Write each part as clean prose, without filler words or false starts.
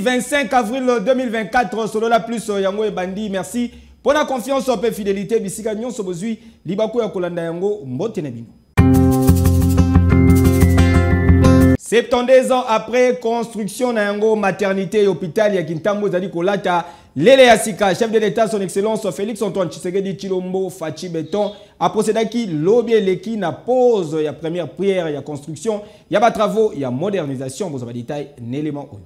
25 avril 2024, solo la plus yango et bandi, merci. Pour la confiance et fidélité, bisika nyon sobozui, libaku ya kolanda yango, mbote na bino. 72 ans après construction na yango maternité et hôpital ya Kintambo zali kolata Lele Yasika, chef de l'État, son excellence Félix Antoine Tshisekedi Tshilombo Fachi Beton a procédé qui lobby leki na pause ya première prière ya construction ya ba travaux ya modernisation boza ba détail n'élément oyo.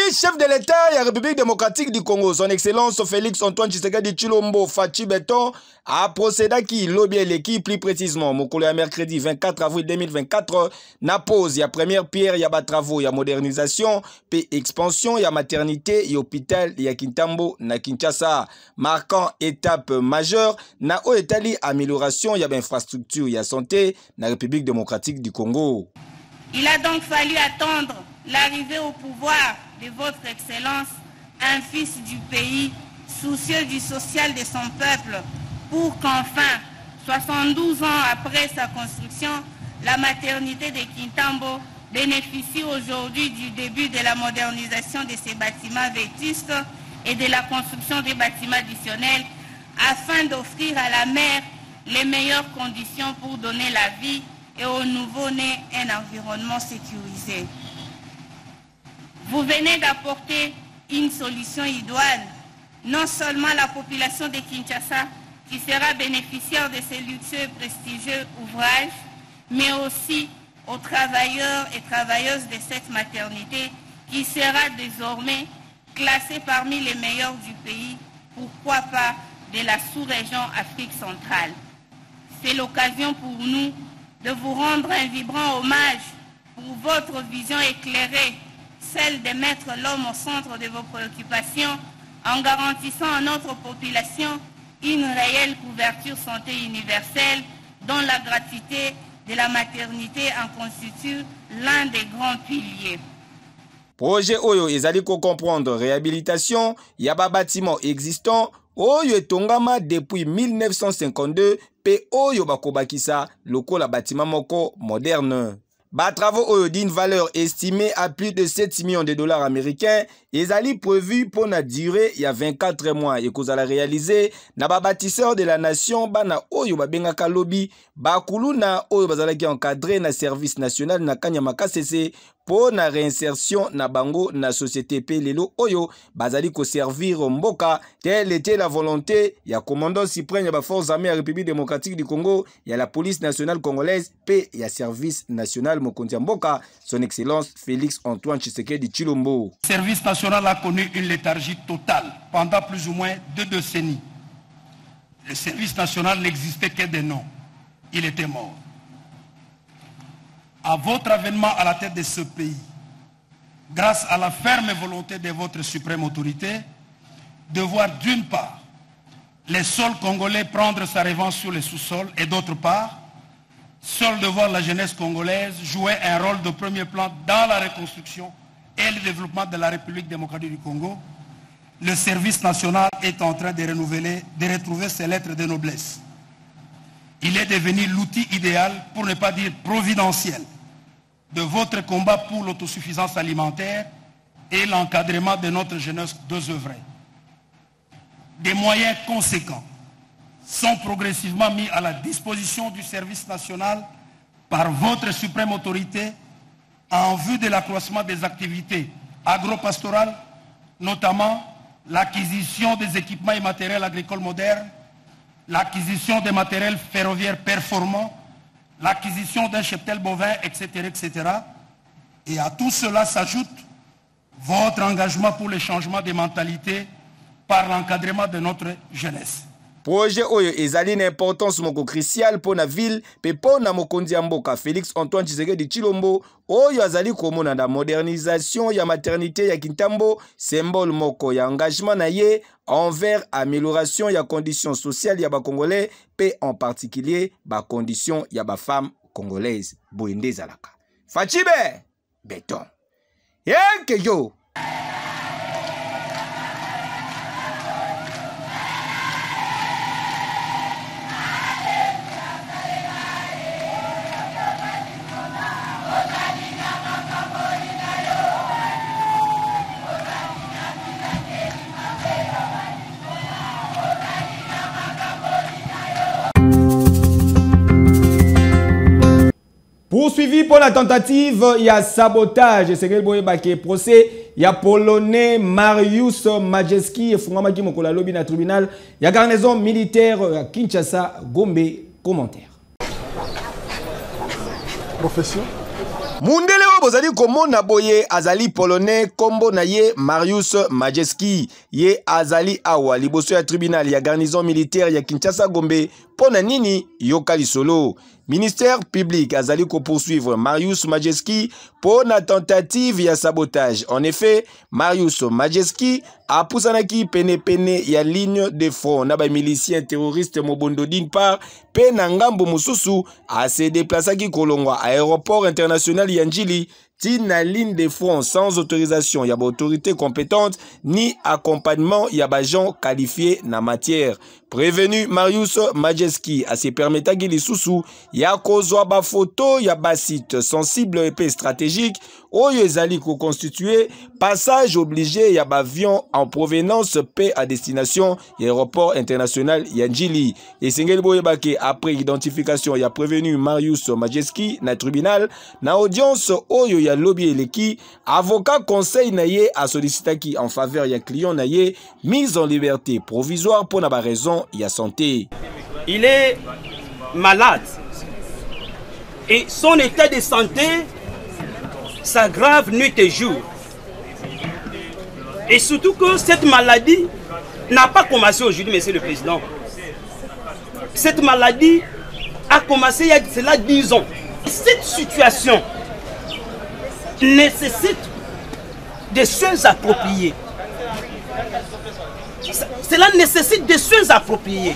Chef de l'État et la République démocratique du Congo, son excellence Félix Antoine Tshisekedi Tshilombo Fachi Beton a procédé qui lobby l'équipe plus précisément mokolo mercredi 24 avril 2024 na pause ya première pierre ya ba travaux ya modernisation pe expansion ya maternité et hôpital ya Kintambo na Kinshasa, marquant étape majeure na o etali amélioration ya infrastructure ya santé na République démocratique du Congo. Il a donc fallu attendre l'arrivée au pouvoir de votre Excellence, un fils du pays, soucieux du social de son peuple, pour qu'enfin, 72 ans après sa construction, la maternité de Kintambo bénéficie aujourd'hui du début de la modernisation de ces bâtiments vétustes et de la construction des bâtiments additionnels afin d'offrir à la mère les meilleures conditions pour donner la vie et au nouveau-né un environnement sécurisé. Vous venez d'apporter une solution idoine, non seulement à la population de Kinshasa qui sera bénéficiaire de ces luxueux et prestigieux ouvrages, mais aussi aux travailleurs et travailleuses de cette maternité qui sera désormais classée parmi les meilleurs du pays, pourquoi pas de la sous-région Afrique centrale. C'est l'occasion pour nous de vous rendre un vibrant hommage pour votre vision éclairée, celle de mettre l'homme au centre de vos préoccupations en garantissant à notre population une réelle couverture santé universelle dont la gratuité de la maternité en constitue l'un des grands piliers. Projet Oyo ezali ko comprendre réhabilitation ya ba bâtiment existant Oyo etongama depuis 1952 pe Oyo bakobakisa lokola bâtiment moko moderne. Ba travaux Oyo d'une valeur estimée à plus de 7 millions de dollars américains ezali prévu pour na durée ya 24 mois et kozala réalisé na ba bâtisseurs de la nation bana Oyo babengaka lobby bakulu na Oyo bazalaki encadré na service national na Kanyama Kasese pour na réinsertion na bango na société pe lelo Oyo bazali ko servir mboka. Telle était la volonté ya commandant suprême ya ba forces armées ya République démocratique du Congo, ya la police nationale congolaise pe ya service national mokonzi mboka, son excellence Félix Antoine Tshisekedi Tshilombo. Service national a connu une léthargie totale pendant plus ou moins 2 décennies. Le service national n'existait que des noms. Il était mort. À votre avènement à la tête de ce pays, grâce à la ferme volonté de votre suprême autorité, de voir d'une part les sols congolais prendre sa revanche sur les sous-sols et d'autre part, seul de voir la jeunesse congolaise jouer un rôle de premier plan dans la reconstruction et le développement de la République démocratique du Congo, le service national est en train de renouveler, de retrouver ses lettres de noblesse. Il est devenu l'outil idéal, pour ne pas dire providentiel, de votre combat pour l'autosuffisance alimentaire et l'encadrement de notre jeunesse désœuvrée. Des moyens conséquents sont progressivement mis à la disposition du service national par votre suprême autorité en vue de l'accroissement des activités agro-pastorales, notamment l'acquisition des équipements et matériels agricoles modernes, l'acquisition des matériels ferroviaires performants, l'acquisition d'un cheptel bovin, etc., etc. Et à tout cela s'ajoute votre engagement pour le changement des mentalités par l'encadrement de notre jeunesse. Projet Oyo ezali une importance moko cruciale pour la ville pe pour na mokonzi ya mboka Félix Antoine Tshisekedi Tshilombo Oyo azali komona na modernisation ya maternité ya Kintambo, symbole moko ya engagement na ye envers amélioration ya conditions sociales ya ba Congolais pe en particulier ba conditions ya ba femmes congolaises. Boende zalaka. Fachi Beton. Yeke yo. Poursuivi pour la tentative, il y a sabotage. C'est le procès. Il y a Polonais Mariusz Majewski et Fungamaki Mokola Lobby na tribunal. Il y a garnison militaire à Kinshasa. Gombe, commentaire. Profession. Mundele wa bozali komona boye azali polonais kombo na ye Mariusz Majewski ye azali awa liboso ya tribunal ya garnison militaire ya Kinshasa Gombe pona nini yoka lisolo. Ministère public azali ko poursuivre Mariusz Majewski pour la tentative ya sabotage. En effet, Mariusz Majewski a pousanaki pene ya ligne de front na ba milicien terroriste Mobondo d'une part pe na ngambo mususu a se déplaçaki kolongwa aéroport international Yanjili tina ligne de front sans autorisation ya ba autorité compétente ni accompagnement ya ba gens qualifiés na matière. Prévenu Mariusz Majewski a se permetaki lisusu ya kozwa ba photo ya ba site sensible et stratégique oyo ezali ko constituer passage obligé ya ba avion en provenance paix à destination aéroport international Yanjili. Et sengeli boyebake après identification ya prévenu Mariusz Majewski na tribunal na audience oyo ya lobby eleki avocat conseil na ye a sollicitaki en faveur ya client na ye mise en liberté provisoire pour na ba raison ya santé. Il est malade et son état de santé s'aggrave nuit et jour. Et surtout que cette maladie n'a pas commencé aujourd'hui, Monsieur le Président. Cette maladie a commencé il y a cela 10 ans. Cette situation nécessite des soins appropriés. Cela nécessite des soins appropriés.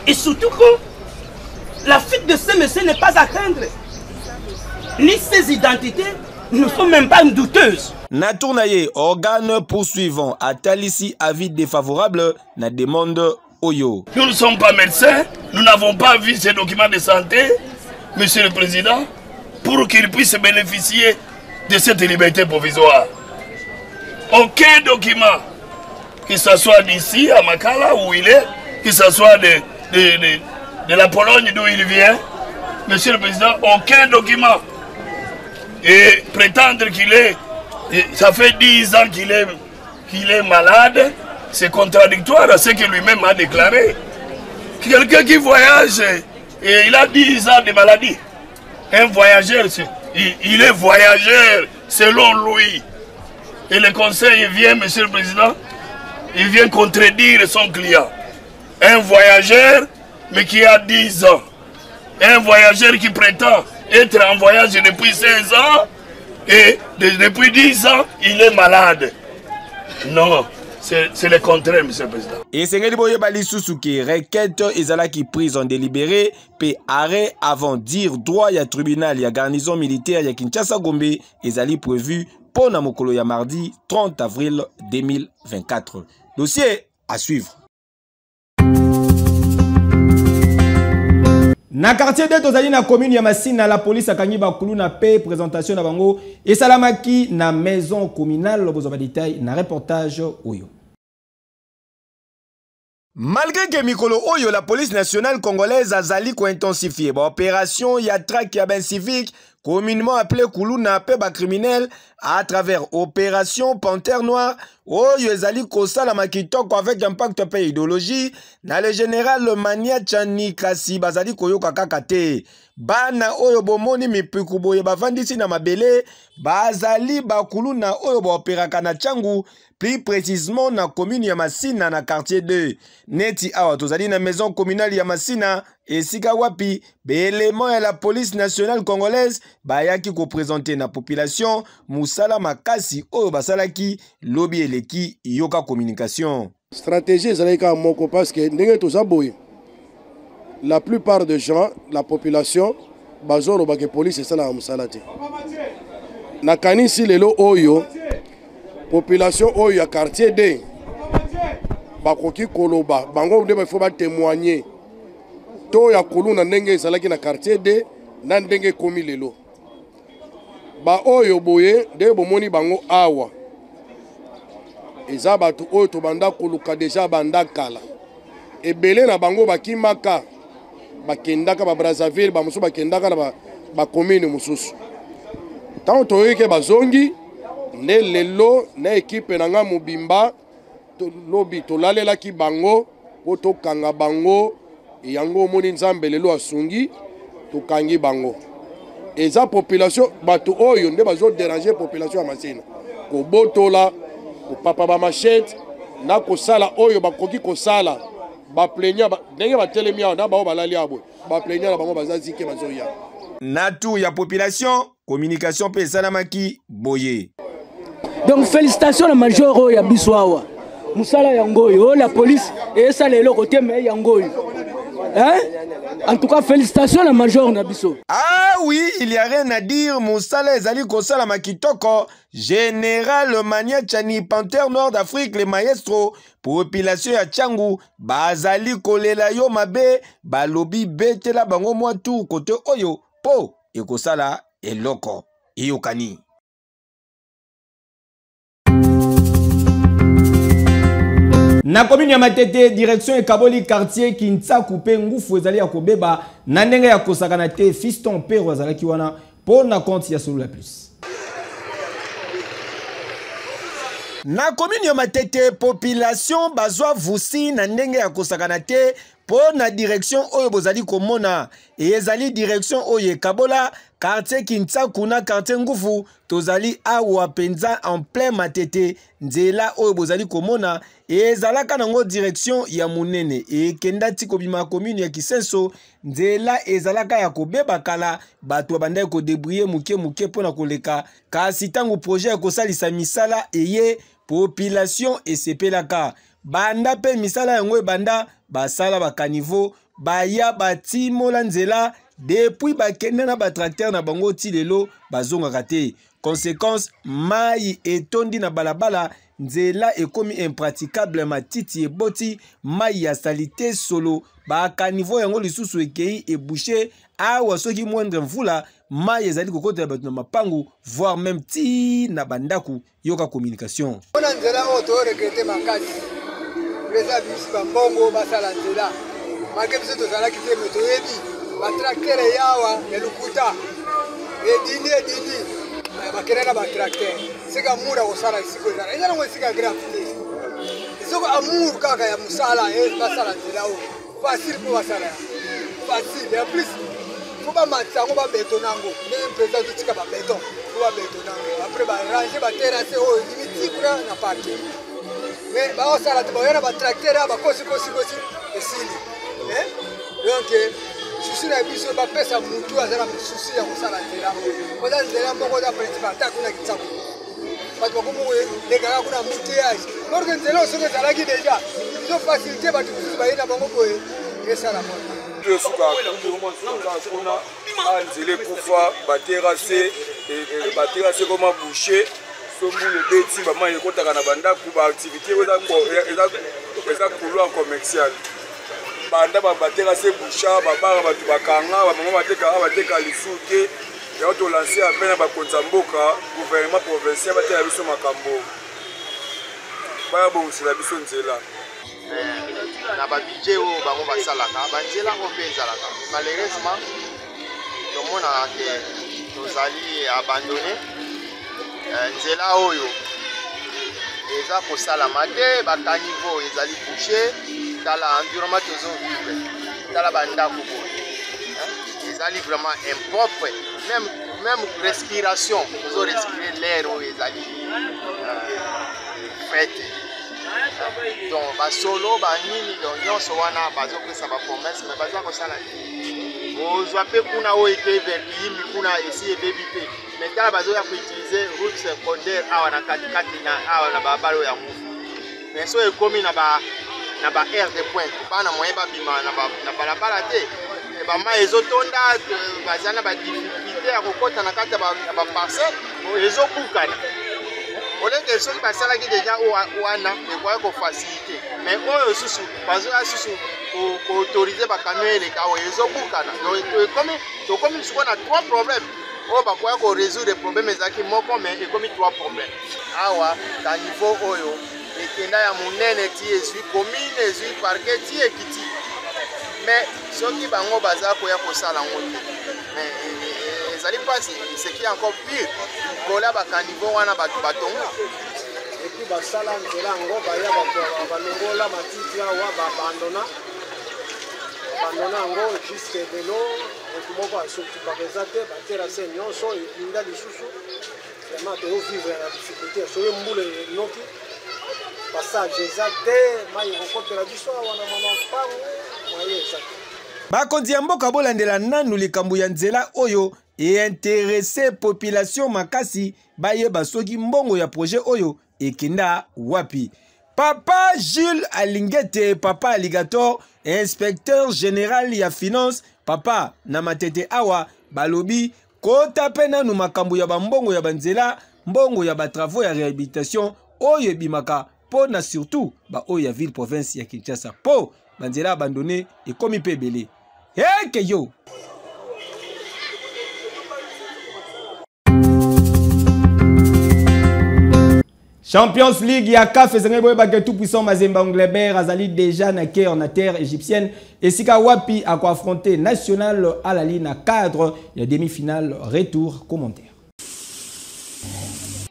Et surtout que la fuite de ce monsieur n'est pas à craindre. Ni ses identités ne sont même pas douteuses. Natournaye, organe poursuivant, a ici avis défavorable na demande Oyo. Nous ne sommes pas médecins, nous n'avons pas vu ces documents de santé, Monsieur le Président, pour qu'il puisse bénéficier de cette liberté provisoire. Aucun document, que ce soit d'ici à Makala où il est, que ce soit de la Pologne d'où il vient, Monsieur le Président, aucun document. Et prétendre qu'il est, ça fait 10 ans qu'il est malade, c'est contradictoire à ce que lui-même a déclaré. Quelqu'un qui voyage, et il a 10 ans de maladie. Un voyageur, il est voyageur selon lui. Et le conseil vient, Monsieur le Président, il vient contredire son client. Un voyageur, mais qui a 10 ans. Un voyageur qui prétend être en voyage depuis 16 ans et depuis 10 ans, il est malade. Non, c'est le contraire, Monsieur le Président. Et c'est Boyebali Susuki, requête ezalaki prise en délibéré, pe arrêt avant dire droit ya tribunal ya garnison militaire ya Kinshasa Gombe, ezali prévu pour na mokolo ya mardi 30 avril 2024. Dossier à suivre. Na quartier de tozali na commune ya Masina, la police a kangi bakulu na paix présentation na bango et salamaki na maison communale lobozo ba détail na reportage oyo. Malgré que Mikolo Oyo, la police nationale congolaise a zali ko intensifié ba opération ya traque ya ben civique communément appelé Kuluna Peba criminel à travers opération Panthère Noire. Oyo ezali kosala makitoko avec impact pe idéologie na le général Mania Chani Kasi bazali koyoka kaka te. Bana oyo bomoni mipiku boye bavandisi na mabele bazali bakuluna oyo ba opéraka na Tchangu, plus précisément na commune ya Masina na quartier 2. Neti awa tozali na maison communale ya Masina esika wapi beélément ya la police nationale congolaise bayaki ko présenter na population musala makasi oyo basalaki lobby eleki yoka communication. Stratégie ezalaka moko parce que ndenge tozaboye la plupart des gens, la population bazoro ba que police esala musala te. Na kanisi lelo oyo population oyo ya quartier D bakoki koloba bango nde faut ba témoigner to ya koluna ndenge ezalaki na quartier D na ndenge komi lelo ba oyo boye nde bomoni bango awa eza bato oyo tobanda koluka deja banda kala ebele na bango bakimaka bakendaka ba Brazzaville ba musu bakendaka na ba commune mususu tant toyoke bazongi ne lelo na équipe na nga mobimba lobi tolalelaki bango po tokanga bango yango omoni nzambe lelo asungi tokangi bango eza population bato oyo nde bazo déranger population ya Masina kobotola kopapa ba machette na kosala oyo bakoki kosala ba plaignant ndenge batelemi awa na bao balali abo ba plaignant na bango bazazi ke bazoya na tout ya population communication pe salamaki boye. Donc félicitations la major ya biswawa musala yangoyo la police et ça le côté mais yangoyo hein. En tout cas félicitations la major Nabiso. Ah oui, il y a rien à dire. Musala ezali kosala makitoko. Général Mania Chani Panthère Nord d'Afrique les maestros population ya Tchangu bazali kolela yo mabe balobi betela bango mwa tout côté oyo po ekosala eloko iyokani. Na commune ya Matete direction ekaboli quartier Kintsa coupe ngufu ezali ya kobeba na ndenge ya kosakana te fiston pero azalaki wana po na compte ya solo la plus. Na commune ya Matete population bazwa vusi na ndenge ya kosakana te po na direction oyo bozali komona ezali direction oyo ekabola quartier Kintsa kuna quartier ngufu tozali awa penza en plein Matete nzela oyo bozali komona ezalaka nango direction ya munene ekenda ti kobima commune ya Kisenso nzela ezalaka ya kobeba kala bato bandai ko débrouiller muke pona koleka kasi tango projet ekosalisa misala eye population esepelaka banda pe misala yango banda basala bakanivo baya batimola nzela depuis bakende na batracteur na bango ti lelo bazongaka te conséquence mai etondi na balabala nzela ekomi impraticable matiti eboti mai ya salite solo bakanivo yango lisusu ekei ebouché awa soki moindre mvula mai ezali kokotela bato na mapangu voire même ti na bandaku yoka communication ona nzela oyo toregrete makasi presa biso bambongo basala nzela make biso tozalaki te me toyebi batraktere yawa ya lukuta edindi bakende na batraktere sika mura kosala esiko ezala eza nango esika grave te esoko amour kaka ya mosala basala nzela oyo facile mpo basala ya facile ya plus fo bamatisa yango babeto nango ndenge président totika babeton fo babeto nango apres barange baterase oyo limitikuna na parking mais baosala te baoya na batracteur ya bakosikosi esili donc susi na biso bapesa mutu aza na susi ya kosala nzela oza nzela moko za principal ta kuna kitsaku bato bakomo lekaka kuna muteyage lorke nzela osoki ezalaki deja izo facilité bato mosusu baye na bango boye esala mona suka kuna anzela ekufa baterase koma boucher sombule beti bamai ekotaka na bandako baactivité eza couloir commercial banda baterase boucha babara bato bakanga bamama bateka lisuke yao tolanse ape na bakonza mboka gouvernement provincial batela biso makambo baya bongusela biso nzela na babudget oyo bango basalaka banzela oyo mpe ezalaka malheureusement tomonaka ke tozali abandonné nzela oyo eza kosalama te bakanivo ezali bouché tala environnement tozovivre tala bandako boye ezali vraiment impropre même respiration tozorespire l'air oyo ezali fete donc basolo banini nyonso wana bazopesa bapromese me baza kosala te ozwa mpe kuna oyo ete verkiyimbi kuna esi ebebi te me tala bazoya koutilize route secondaire awa na katikati awa na babala oyo ya ngufu me so ekomi na ba aire de pointe bana moyen babima na balabala te bamai ezotonda baza na badifficulté ya kokota na kati ya baparcelle ezobukana olenge soki basalaki déjà wana ekoya kofacilité mais oyo susu bazoya susu koautorize bakamion eleka oyo ezobukana tokomi sikoyo na 3 problèmes oyo bakoya korésoudre problème ezalaki moko mais ekomi 3 problèmes awa ka niveau oyo ekenda ya monene ti ezwi commune ezwi parquet ti ekiti mais soki bango baza koya kosala ngo te mais ezali mpasi ce qui est encore pire kola bakaniveau wana bato batonga epuis basala nzela yango baya balongola matiti awa babandona yango jusque velo motu moko asokipaka eza te batera se nyonso elinda lisusu vraiment toyovivre na difficulté soki mbula enoki passage eza te mai ekokotela biso awa na mama mpango maye eza te bakonzi ya mboka bolandela nanu likambo ya nzela oyo einterese population makasi bayeba soki mbongo ya projet oyo ekenda wapi. Papa Jules Alingete, papa alligator, inspecteur général ya finance, papa na matete awa balobi kota pena nu makambo ya bambongo ya banzela, mbongo ya batravaux ya réhabilitation oyo bimaka po na surtout ba oyo ya ville province ya Kinshasa po banzela abandonné ekomi pe belé. Eke yo Champions League ya CAF ezenge boye bake tout puissant Mazembe Anglebert azali déjà na cœur na terre égyptienne et sika wapi a quoi affronter National Al-Ahly na cadre ya demi-finale retour commentaire.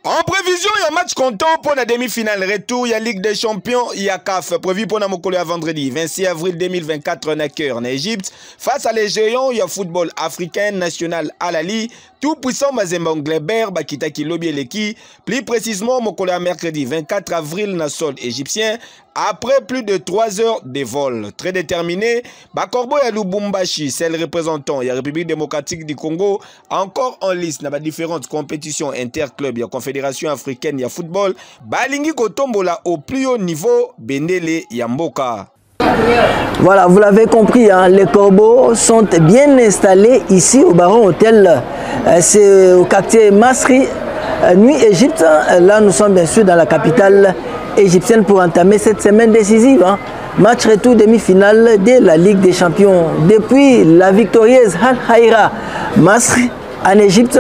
En prévision, il y a match comptant pour la demi-finale retour, il y a Ligue des Champions, il y a CAF, prévu pour la Mokolo à vendredi, 26 avril 2024 en Caire, en Égypte. Face à les géants, il y a football africain, National Al-Ahly, tout puissant Mazembe Anglebert, Bakita Kilobi Eleki, plus précisément Mokolo à mercredi, 24 avril, na sol égyptien. Après plus de 3 heures de vol, très déterminé, Bakorbo et Lubumbashi, c'est le représentant de la République démocratique du Congo, encore en liste dans différentes compétitions interclubs, il y a Confédération africaine, il y a football, Balingi Kotombola au plus haut niveau, Bendele Yamboka. Voilà, vous l'avez compris, hein, les corbeaux sont bien installés ici au Baron Hôtel, c'est au quartier Masri, Nuit Égypte, là nous sommes bien sûr dans la capitale égyptienne pour entamer cette semaine décisive. Hein. Match retour demi-finale de la Ligue des Champions. Depuis la victorieuse Al Haïra Masri en Égypte,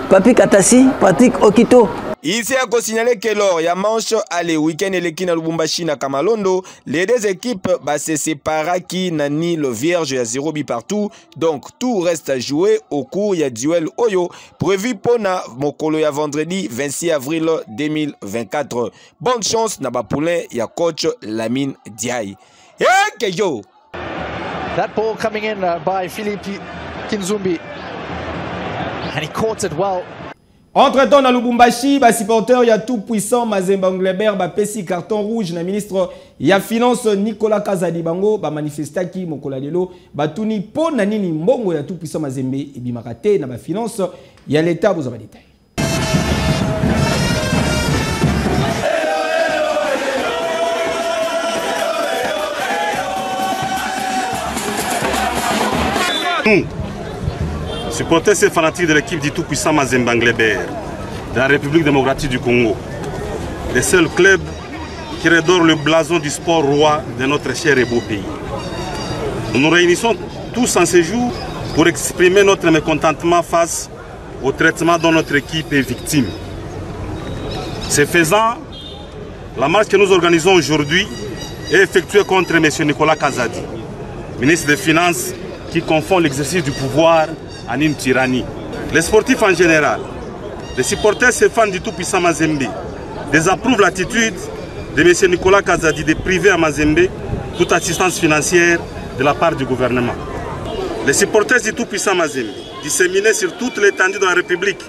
Papi Katassi, Patrick Okito. Ici, il faut signaler que lors il y a manche aller week-end et l'équipe à Lubumbashi na Kamalondo, les deux équipes se séparent qui n'a ni le vierge à 0 but partout. Donc tout reste à jouer au cours il y a duel Oyo prévu pour na Mokolo ya vendredi 26 avril 2024. Bonne chance na Bapoulin il y a coach Lamine Diaye. Hey, yo. That ball coming in by Philippe Kinzumbi and he caught it well. Entre-temps, dans Lubumbashi, les supporters, il y a tout puissant Mazembe Anglebert, Pessi carton rouge, le ministre, il y a finance Nicolas Kazadi Bango, manifesta qui Mokola Lelo, Tuni Po Nanini Mbongo, il y a tout puissant Mazembe et Bimarate, dans la finance, il y a l'État, vous avez des détails. Supporters et fanatiques de l'équipe du tout-puissant Mazembe Anglebert de la République démocratique du Congo, le seul club qui redore le blason du sport roi de notre cher et beau pays. Nous nous réunissons tous en ce jour pour exprimer notre mécontentement face au traitement dont notre équipe est victime. Ce faisant, la marche que nous organisons aujourd'hui est effectuée contre M. Nicolas Kazadi, ministre des Finances qui confond l'exercice du pouvoir en une tyrannie. Les sportifs en général, les supporters et fans du tout-puissant Mazembe désapprouvent l'attitude de M. Nicolas Kazadi de priver à Mazembe toute assistance financière de la part du gouvernement. Les supporters du tout-puissant Mazembe, disséminés sur toute l'étendue de la République,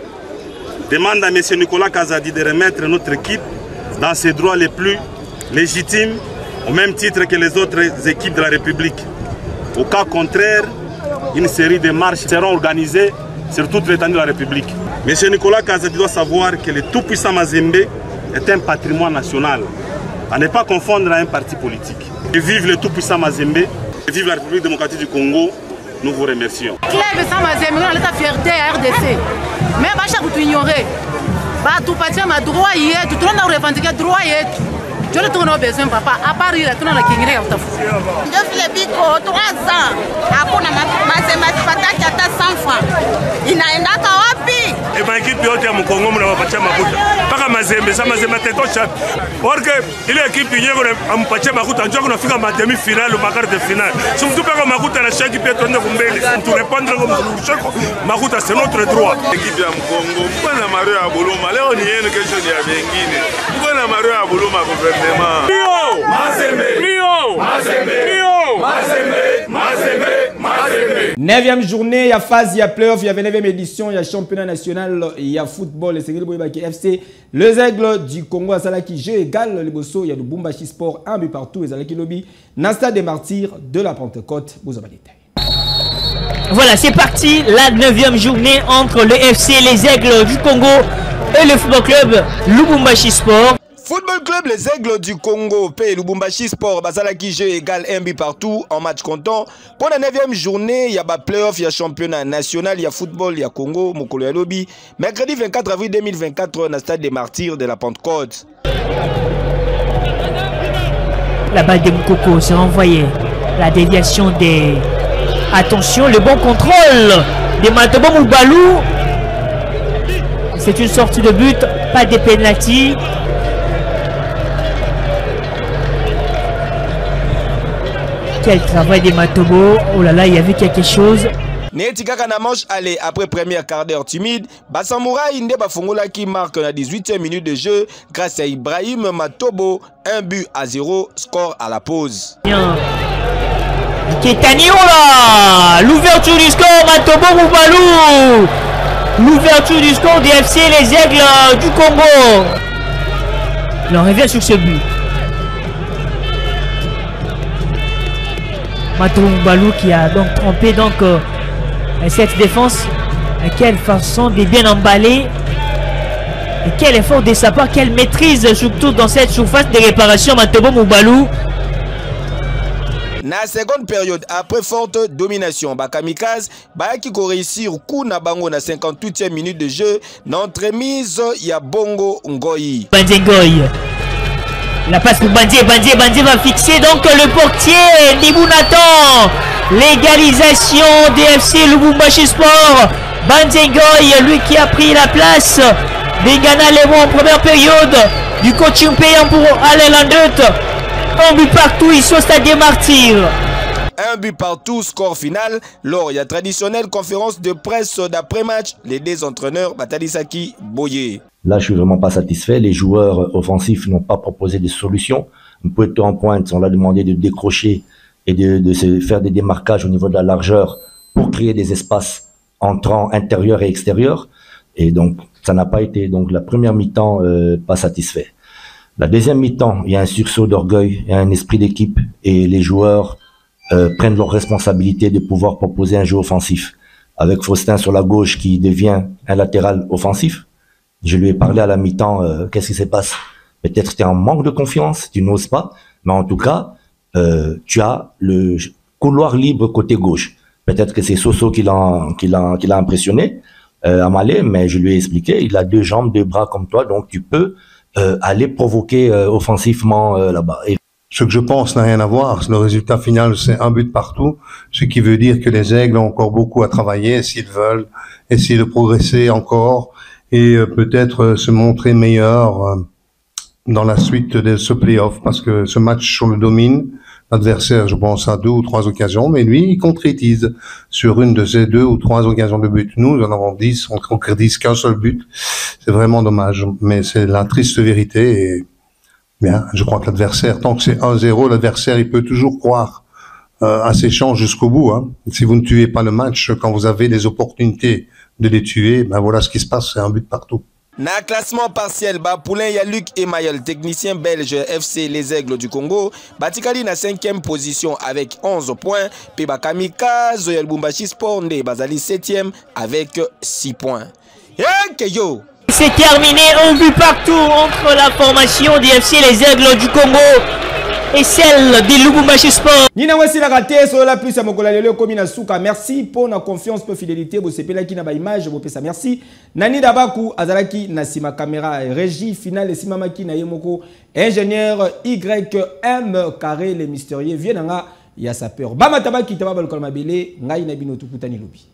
demandent à M. Nicolas Kazadi de remettre notre équipe dans ses droits les plus légitimes, au même titre que les autres équipes de la République. Au cas contraire, une série de marches seront organisées sur toute l'étendue de la République. M. Nicolas Kazadi doit savoir que le tout-puissant Mazembe est un patrimoine national, à ne pas confondre à un parti politique. Et vive le tout-puissant Mazembe, et vive la République démocratique du Congo, nous vous remercions. Club sans Mazembe, on a la fierté à RDC. Mais on va ignorer. batupatie madroit yetu, tunaenda kurevendiquer droit yetu. Jole tuna besoin papa, à part ile tuna kingine ya utafuta. Ndio vile biko 3 ans. Hakuna matematika pataki hata 100 francs. Inaendaka wapi? Ekipi yote ya Mkongo mnawapatia makuta. Paka Mazembe, sa Mazembe tetosha. Orke ile ekipi yenyewe ampatia makuta, njoo kunafika ma demi finale ou quart de finale. Si vous paka makuta na shaki pia tuende kumbele. Tu répondre comme mshako. Makuta c'est notre droit. Ekipi ya Mkongo, mbona Mario ya Buluma leo ni yenu, kesho ni ya wengine. Mbona Mario ya Buluma gouvernement. Mio! Mazembe! Mio! Mazembe! Mio! Mazembe! Mazembe! Mazembe! 9e journée, il y a phase, il y a playoff, il y avait 9e édition, il y a championnat national, il y a football, et c'est le FC. Les Aigles du Congo, qui jeu égal, le Bosso, il y a le Bumbashi Sport, un but partout, et Zalaki Lobby, Nasta des Martyrs de la Pentecôte, vous avez détail. Voilà, c'est parti, la 9e journée entre le FC, les Aigles du Congo et le football club Lubumbashi Sport. Football Club Les Aigles du Congo, P. Lubumbashi Sport, Bazalaki jeu égal 1 but partout en match comptant. Pour la 9e journée, il y a playoff, il y a championnat national, il y a football, il y a Congo, Mokolo ya Lobby. Mercredi 24 avril 2024, dans le stade des Martyrs de la Pentecôte. La balle de Moukoko s'est envoyée. La déviation des... Attention, le bon contrôle de Matobo Moubalou. C'est une sortie de but, pas de pénalty. Quel travail des Matobo. Oh là là, il y avait quelque chose. Netikaka na manche allez après première quart d'heure timide, Basamouraï Ndeba Fongola qui marque la 18e minute de jeu grâce à Ibrahim Matobo, 1-0, score à la pause. Bien. Ketani, oh là, l'ouverture du score, Matobo Moubalou. L'ouverture du score des FC Les Aigles du Congo. On revient sur ce but. Matobo Moubalou qui a donc trompé cette défense. Quelle façon de bien emballer. Et quel effort de sa part, quelle maîtrise surtout dans cette surface de réparation Matobo Moubalou. Na seconde période, après forte domination, Bakamikaz, Bayaki ko réussir coup na bango na 58e minute de jeu, n'entremise ya Bongo Ngoyi. Bandie Ngoyi. La passe pour Bandie va fixer donc le portier Nibou Nathan. L'égalisation des FC Lubumbashi Sport. Bandie Ngoyi, lui qui a pris la place d'Egana Levo en première période, du coaching payant pour Alain Landeut. Un but partout ici au stade des Martyrs. Un but partout, score final. Lors il y a traditionnelle conférence de presse d'après-match, les deux entraîneurs Batalisaki Boye. Là, je suis vraiment pas satisfait. Les joueurs offensifs n'ont pas proposé de solutions. Mpoueto en pointe, on l'a demandé de décrocher et de se faire des démarquages au niveau de la largeur pour créer des espaces entrants intérieurs et extérieurs. Et donc, ça n'a pas été. Donc, la première mi-temps, pas satisfait. La deuxième mi-temps, il y a un sursaut d'orgueil, il y a un esprit d'équipe et les joueurs prennent leurs responsabilités de pouvoir proposer un jeu offensif. Avec Faustin sur la gauche qui devient un latéral offensif. Je lui ai parlé à la mi-temps, qu'est-ce qui se passe? Peut-être tu es en manque de confiance, tu n'oses pas, mais en tout cas, tu as le couloir libre côté gauche. Peut-être que c'est Soso qui l'a impressionné à Malé, mais je lui ai expliqué, il a 2 jambes, 2 bras comme toi, donc tu peux aller provoquer offensivement là-bas. Ce que je pense n'a rien à voir. Le résultat final, c'est un but partout, ce qui veut dire que les Aigles ont encore beaucoup à travailler s'ils veulent essayer de progresser encore et peut-être se montrer meilleurs dans la suite de ce play-off, parce que ce match, on le domine. L'adversaire, je pense, a 2 ou 3 occasions, mais lui, il concrétise sur une de ces 2 ou 3 occasions de but. Nous en avons 10, on concrétise qu'un seul but. C'est vraiment dommage, mais c'est la triste vérité. Et bien, je crois que l'adversaire, tant que c'est 1-0, l'adversaire, il peut toujours croire à ses chances jusqu'au bout. Hein. Si vous ne tuez pas le match, quand vous avez des opportunités de les tuer, ben voilà ce qui se passe, c'est un but partout. Na classement partiel, Poulain Yaluk Emayel, technicien belge FC Les Aigles du Congo, Batikali na 5e position avec 11 points, puis Bakamika, Zoyel Bumbashi Sport, Bazali 7e avec 6 points. C'est terminé, un but partout entre la formation des FC Les Aigles du Congo et celle de Lubumbashi Sport. Nina wasi la raté sur la plus à mokola lelo komi na suka. Merci pour la confiance pour fidélité. Vous sepela qui na ba image vous pesa merci. Nani Dabaku azalaki na sima caméra régie finale simama ki na yemoko ingénieur YM carré les mystérieux vienanga ya sa peur. Bama tabaki tababa le mabele ngai na bino tukutani lobi.